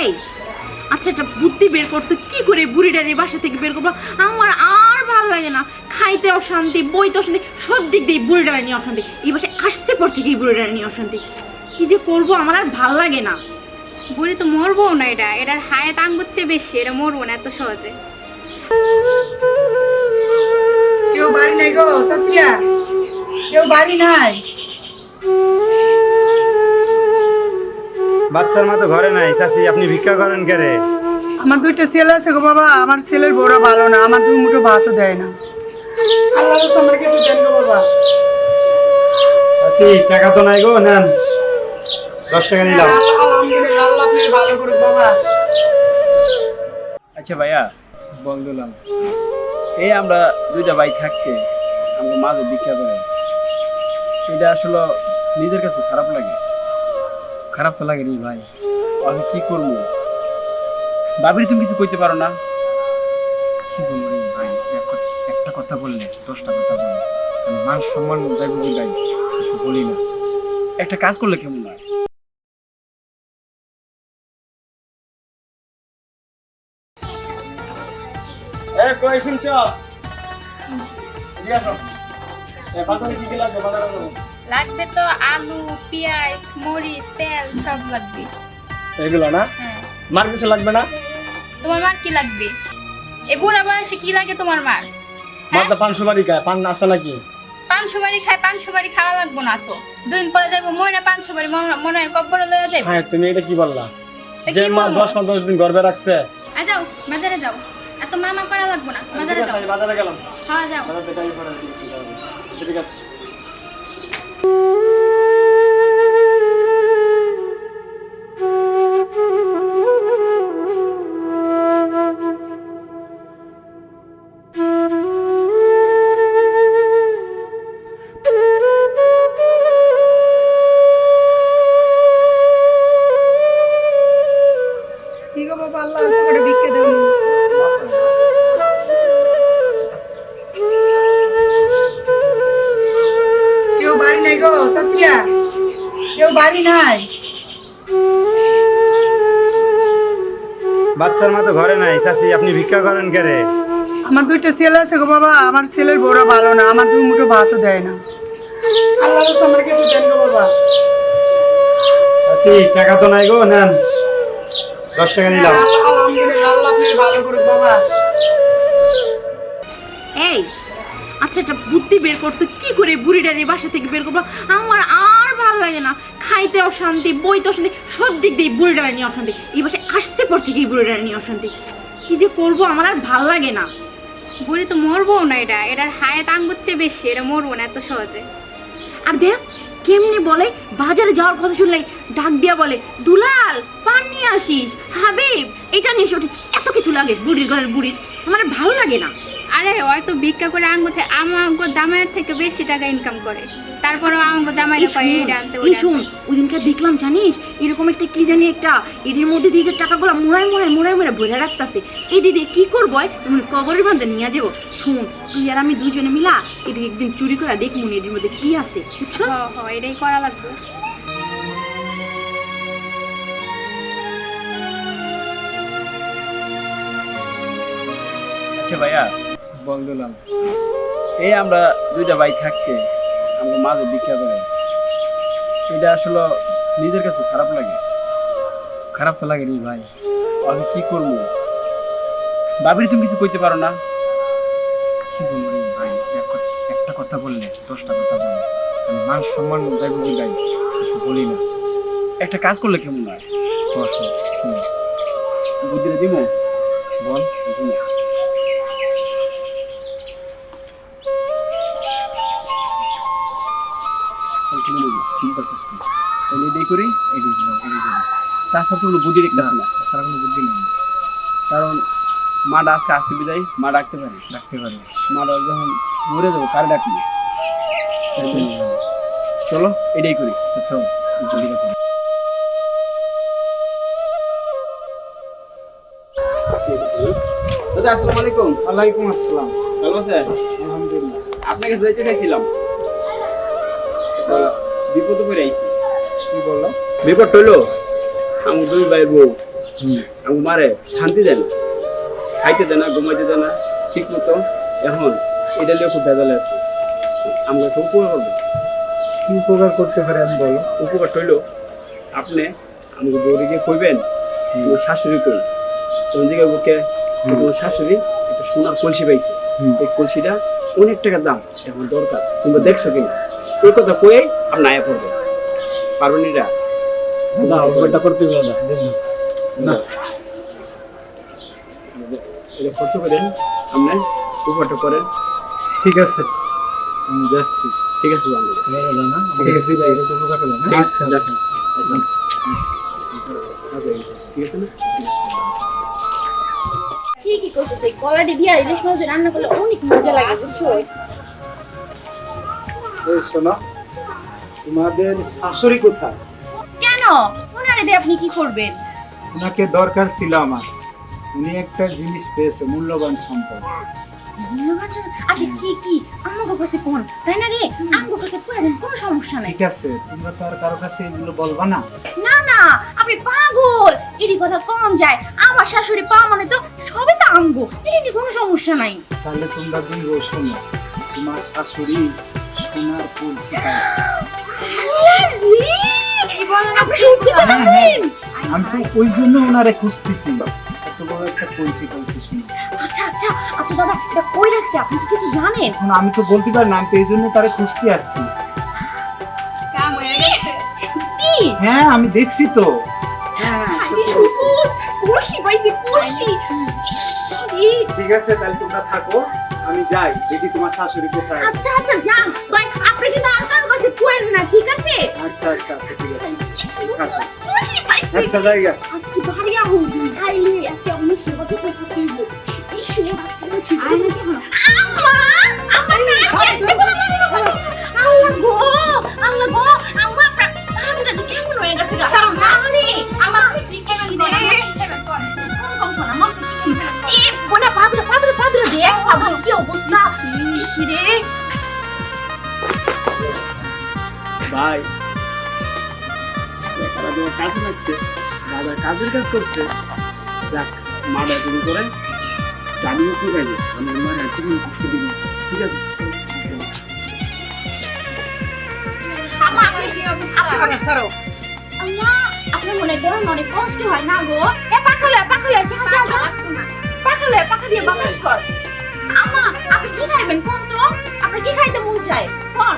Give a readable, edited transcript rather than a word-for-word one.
এই আচ্ছা, একটা বুদ্ধি বের করতো, কি করে বুড়িটা নিয়ে বাসা থেকে বের করবো? আমার আর ভালো লাগে না, খাইতে অশান্তি, বইতে অশান্তি, সব দিক দিয়ে বুড়িটা নিয়ে অশান্তি। এই বাসায় আসতে পর থেকেই বুড়িটা নিয়ে অশান্তি। কি যে করবো, আমার আর ভাল লাগে না। বুড়ি তো মরবো না, এটার হায়াত আঙ্গুচ্ছে বেশি, এটা মরবো না এত সহজে। কেউ বাড়ি নাই গো শাশুড়িয়া, কেউ বাড়ি নাই। বাচ্চার মতো ঘরে নাই চাচি, আপনি ভিক্ষা করেন কে রে? আমার দুইটা ছেলে আছে গো বাবা, আমার ছেলের বড় ভালো না, আমার দুই মুঠো ভাতও দেয় না। আল্লাহ রাস্তা আমার কিছু দেন গো বাবা। চাচি টাকা তো নাই গো, নেন 10 টাকা দিলাম। আলহামদুলিল্লাহ, আল্লাহ আপনি ভালো করুক বাবা। আচ্ছা ভাইয়া বললাম, এই আমরা দুইটা ভাই থাকতে আমরা মাঝে ভিক্ষা করে, এটা আসলে নিজের কাছে খারাপ লাগে। খারাপ তো লাগে নি ভাই, আমি কি করবো? ভাবির তুমি কিছু কইতে পারো না? কি বলবো রে ভাই, একটা কথা বললে 10টা কথা বললে, আমি মান সম্মান যাইব ভাই, কিছু বলি না। একটা কাজ করলে কেমন হয়? কই শুনছ? লাগবে তো আলু, পেঁয়াজ, মরিচ, তেল সব লাগবে। এগুলো না? হ্যাঁ। মার কিছু লাগবে না? তোমার মার কি লাগবে? এ বুড়া বয়সে কি লাগে তোমার মার? মার তো 500 বাড়ি খায়, পান আছে নাকি? 500 বাড়ি খায়, 500 বাড়ি খাওয়া লাগবো না তো। 2 দিন পরে যাইবো মইরা 500 বাড়ি মনে হয় কব্বরে লয়ে যাইবো। হ্যাঁ তুমি এটা কি বললা? তা যে কি মা বলবো? 10 দিন গর্ভে রাখছে। যাও বাজারে যাও, এত মামা করা লাগবো না, বাজারে যাও। বাজারে গেলাম, হ্যাঁ যাও। বাজার থেকে আই পরে ঠিক আছে। কি গো বাবা, আল্লাহ রাস্তা করে ভিক্ষা দেন। কেউ বাড়ি নাই গো শাশুড়িয়া, কেউ বাড়ি নাই। বাচ্চার মতো ঘরে নাই চাচি, আপনি ভিক্ষা করেন কে রে? আমার দুইটা ছেলে আছে গো বাবা, আমার ছেলের বড় ভালো না, আমার দুই মুঠো ভাতও দেয় না। আল্লাহ রাস্তা আমার কিছু দেন গো বাবা। চাচি টাকা তো নাই গো, নেন 10 টাকা দিলাম। আলহামদুলিল্লাহ, আল্লাহ আপনি ভালো করুক বাবা। এই আচ্ছা, একটা বুদ্ধি বের করতো, কি করে বুড়িটা নিয়ে বাসা থেকে বের করবো? আমার আর ভালো লাগে না, খাইতে অশান্তি, বইতে অশান্তি, সব দিক দিয়ে বুড়িটা নিয়ে অশান্তি। এই বাসায় আসতে পর থেকেই বুড়িটা নিয়ে অশান্তি। কি যে করবো, আমার আর ভাল লাগে না। বুড়ি তো মরবো না, এটার হায়াত আঙ্গুচ্ছে বেশি, এটা মরবো না এত সহজে। আর দেখ কেমনি বলে, বাজারে যাওয়ার কথা শুনলে ডাক দিয়া বলে, দুলাল পান নিয়ে আসিস, হাবিব এটা নিয়ে এসে ওঠে, এত কিছু লাগে বুড়ির ঘরের বুড়ির। আমার আর ভালো লাগে না। আরে হয়তো ভিক্ষা করে আঙ্গুতে আমাগো জামাইয়ের থেকে বেশি টাকা ইনকাম করে, তারপরেও আমাগো জামাইরা কয় এইটা আনতে এই ওইটা শোন, আনতে। ওই দিনকে দেখলাম জানিস, এরকম একটা কি জানি একটা এটির মধ্যে দিয়ে যে টাকাগুলো মোড়ায় ভরে রাখতেছে। এটি দিয়ে কি করবো, মানে কবরের মধ্যে নিয়ে যাবো। শোন, তুই আর আমি দুজনে মিলা এটি একদিন চুরি করে দেখবো এটির মধ্যে কি আছে, বুঝছো? এটাই করা লাগবে। আচ্ছা ভাইয়া বললাম, এই আমরা দুইটা ভাই থাকতে আমরা মাঝে ভিক্ষা করে, এটা আসলে নিজের কাছে খারাপ লাগে। খারাপ তো লাগে নি ভাই, আমি কি করবো? ভাবির তুমি কিছু কইতে পারো না? কি বলবো রে ভাই, একটা কথা বললে 10টা কথা বললে, আমি মান সম্মান যাইব ভাই, কিছু বলি না। একটা কাজ করলে কেমন হয়? বুদ্ধিটা দিব, বল। তাছাড়া তো কোনো বুদ্ধি দেখতেছি না, তাছাড়া কোনো বুদ্ধি নেই। কারণ মাটা আজকে আসতে বিদায়, মা ডাকতে পারে, মাটা যখন মরে যাবো কার ডাকবো? চলো এটাই করি, চলো বুদ্ধিটা করি। দাদা আসসালামু আলাইকুম। ওয়ালাইকুম আসসালাম। ভালো আছেন? আলহামদুলিল্লাহ। আপনাকে যাইতে চাইছিলাম, বিপদ করে আইছি। কি বললো? বিপদ হইলো, আমার দুই ভাই বউ আমার মারে শান্তি দেয় না, খাইতে দেয় না, ঘুমাইতে দেয় না ঠিক মতো। এখন এটা নিয়ে খুব ভেজালে আছে। আমরা তো উপকার করবো। কি উপকার করতে পারে আমি বলো? উপকার হইল আপনি আমাকে বউরে গিয়ে কইবেন তোমার শাশুড়ি কই, কোন জায়গায় বুকে তোমার শাশুড়ি একটা সোনার কলসি পাইছে, এই কলসিটা অনেক টাকার দাম, এখন দরকার, তোমরা দেখছো কিনা? এই কথা কয়ে আপনি আয়া পড়বে, পারবেন এটা? না, উপকারটা করতে পারে না। না, এটা খরচ করেন, আপনি উপকারটা করেন। ঠিক আছে, আমি যাচ্ছি। ঠিক আছে জানলে না, ঠিক আছে, এটা তো উপকার হলো না। ঠিক আছে, যাচ্ছেন। আচ্ছা ঠিক আছে না? ঠিকই করছো, সেই কলাটি দিয়ে আর ইলিশ মাছ দিয়ে রান্না করলে অনেক মজা লাগে, বুঝছো? এই শোনো, তোমাদের শাশুড়ি কোথায়? কেন ওনারে দিয়ে আপনি কি করবেন? ওনাকে দরকার ছিল আমার। উনি একটা জিনিস পেয়েছে, মূল্যবান সম্পদ। আচ্ছা কি কি আমাকে কাছে কোন, তাই না রে? আমাকে কাছে কইবেন, কোনো সমস্যা নাই। ঠিক আছে, তোমরা তো আর কারো কাছে এগুলো বলবা না। না না, আপনি পাগল, এটি কথা কম যায়। আমার শাশুড়ি পাওয়া মানে তো সবই তো আমগো, এটি কোনো সমস্যা নাই। তাহলে তোমরা দুই বউ শোনো, তোমার শাশুড়ি সোনার কলসি পাইছে। কি বলেন আপনি? সত্যি বলছেন? আমি তো ওই জন্য ওনারে খুঁজতেছি, এত বড় একটা কলসি পাইছে শুনে। আচ্ছা আচ্ছা আচ্ছা দাদা, এটা কই রাখছে আপনি কি কিছু জানেন? এখন আমি তো বলতে পারি না, আমি তো এই জন্য তারে খুঁজতে আসছি। কাম হয়ে গেছে। কি হ্যাঁ, আমি দেখছি তো। আরে সুসুর কলসি পাইছে, কলসি। ইস, রে। ঠিক আছে, তাহলে তোমরা থাকো, আমি যাই দেখি তোমার শাশুড়ি কোথায় আছে। আচ্ছা আচ্ছা যান, আপনি কিন্তু আর কারো কাছে কইেন না, ঠিক আছে? আচ্ছা আচ্ছা আচ্ছা, ঠিক আছে। কলসি পাইছে। আচ্ছা, জায়গা। আজকে বাড়ি আহুন খাইলে আজকে অনেক সেবা তো করতে হইব। ইসু আয় না কেন? আম্মা আম্মা না খেতে পারবো। আল্লাহ গো আল্লাহ গো, আম্মা আপনার কেমন হয়ে গেছে গা? আরে আমার কি অবস্থা? ইসিরে ভাই এখানে তোমার কাজ লাগছে, দাদা কাজের কাজ করছে। যাক, মাটা তুমি করে আমিও তো পাইবো, আমার মার হচ্ছে কিন্তু কষ্ট দিবি। ঠিক আছে, আম্মা আম্মা আপনার মনে করেন অনেক কষ্ট হয় না গো? এ পাখলে পাখা দিয়ে বাতাস কর। আম্মা আপনি কি খাইবেন কোন তো? আপনি কি খাইতে মন চায় কোন?